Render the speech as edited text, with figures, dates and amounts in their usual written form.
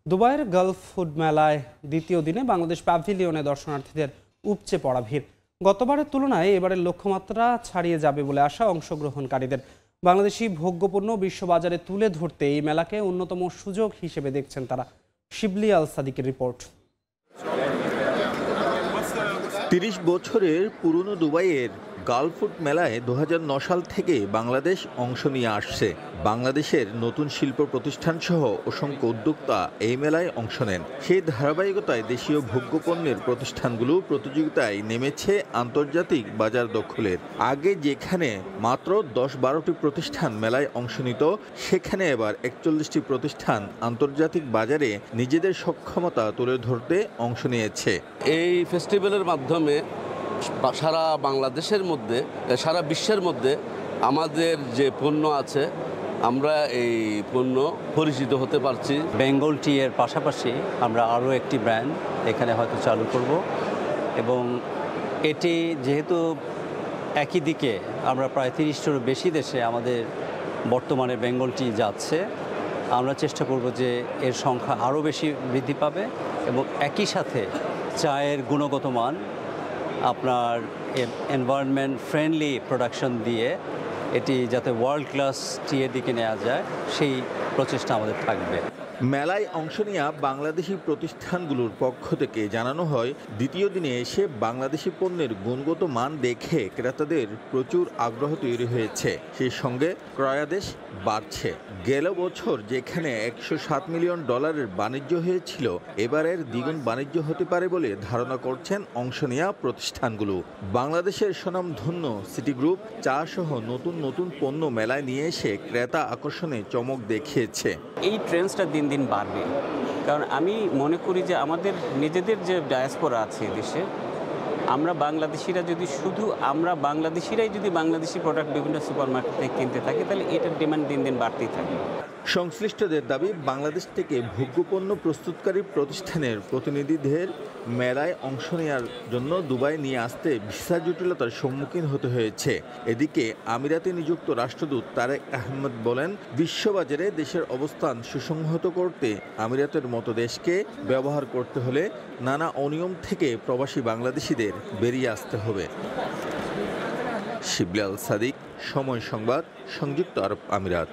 দুবাইয়ের Gulf food মেলায় দ্বিতীয় দিনে বাংলাদেশ প্যাভিলিয়নে দর্শনার্থীদের উপচে পড়া ভিড়। গতবারের তুলনায় এবারের লক্ষ্যমাত্রা ছাড়িয়ে যাবে বলে আশা অংশগ্রহণকারীদের। বাংলাদেশি ভোগ্যপণ্য বিশ্ববাজারে তুলে ধরতে এই মেলাকে অন্যতম সুযোগ হিসেবে দেখছেন তারা। শিবলি আল সাদিকের রিপোর্ট। ৩০ বছরের পুরনো দুবাইয়ের গালফ ফুড মেলায় ২০০৯ সাল থেকে বাংলাদেশ অংশ নিয়ে আসছে। বাংলাদেশের নতুন শিল্প প্রতিষ্ঠান সহ অসংখ্য উদ্যোক্তা এই মেলায় অংশ নেন। সেই ধারাবাহিকতায় দেশীয় ভোগ্যপণ্যের প্রতিষ্ঠানগুলো প্রতিযোগিতায় নেমেছে আন্তর্জাতিক বাজার দখলের। আগে যেখানে মাত্র ১০-১২টি প্রতিষ্ঠান মেলায় অংশ নিত, সেখানে এবার ৪১টি প্রতিষ্ঠান আন্তর্জাতিক বাজারে নিজেদের সক্ষমতা তুলে ধরতে অংশ নিয়েছে। এই ফেস্টিভ্যালের মাধ্যমে সারা বাংলাদেশের মধ্যে, সারা বিশ্বের মধ্যে আমাদের যে পণ্য আছে, আমরা এই পণ্য পরিচিত হতে পারছি। বেঙ্গল টি এর পাশাপাশি আমরা আরও একটি ব্র্যান্ড এখানে হয়তো চালু করব, এবং এটি যেহেতু একই দিকে আমরা প্রায় ৩০টারও বেশি দেশে আমাদের বর্তমানে বেঙ্গল টি যাচ্ছে, আমরা চেষ্টা করব যে এর সংখ্যা আরও বেশি বৃদ্ধি পাবে এবং একই সাথে চায়ের গুণগত মান, আপনার এনভায়রনমেন্ট ফ্রেন্ডলি প্রোডাকশন দিয়ে এটি যাতে ওয়ার্ল্ড ক্লাস টিয়ের দিকে নেওয়া যায়, সেই প্রচেষ্টা আমাদের থাকবে। মেলায় অংশ নেওয়া বাংলাদেশি প্রতিষ্ঠানগুলোর পক্ষ থেকে জানানো হয়, দ্বিতীয় দিনে এসে বাংলাদেশি পণ্যের গুণগত মান দেখে ক্রেতাদের প্রচুর আগ্রহ তৈরি হয়েছে। সেই সঙ্গে ক্রয়াদেশ বাড়ছে। গেল বছর যেখানে $107 মিলিয়ন বাণিজ্য হয়েছিল, এবারের দ্বিগুণ বাণিজ্য হতে পারে বলে ধারণা করছেন অংশ নেওয়া প্রতিষ্ঠানগুলো। বাংলাদেশের স্বনামধন্য সিটি গ্রুপ চা সহ নতুন নতুন পণ্য মেলায় নিয়ে এসে ক্রেতা আকর্ষণে চমক দেখিয়েছে। এই ট্রেন্ডসটা দিন দিন বাড়বে, কারণ আমি মনে করি যে আমাদের নিজেদের যে ডায়াসপোরা আছে দেশে, আমরা বাংলাদেশিরাই যদি বাংলাদেশি প্রোডাক্ট বিভিন্ন সুপার মার্কেট থেকে কিনতে থাকি, তাহলে এটার ডিমান্ড দিন দিন বাড়তেই থাকবে। সংশ্লিষ্টদের দাবি, বাংলাদেশ থেকে ভোগ্যপণ্য প্রস্তুতকারী প্রতিষ্ঠানের প্রতিনিধিদের মেলায় অংশ নেওয়ার জন্য দুবাই নিয়ে আসতে ভিসা জটিলতার সম্মুখীন হতে হয়েছে। এদিকে আমিরাতে নিযুক্ত রাষ্ট্রদূত তারেক আহমেদ বলেন, বিশ্ববাজারে দেশের অবস্থান সুসংহত করতে আমিরাতের মতো দেশকে ব্যবহার করতে হলে নানা অনিয়ম থেকে প্রবাসী বাংলাদেশিদের বেরিয়ে আসতে হবে। শিবলি আল সাদিক, সময় সংবাদ, সংযুক্ত আরব আমিরাত।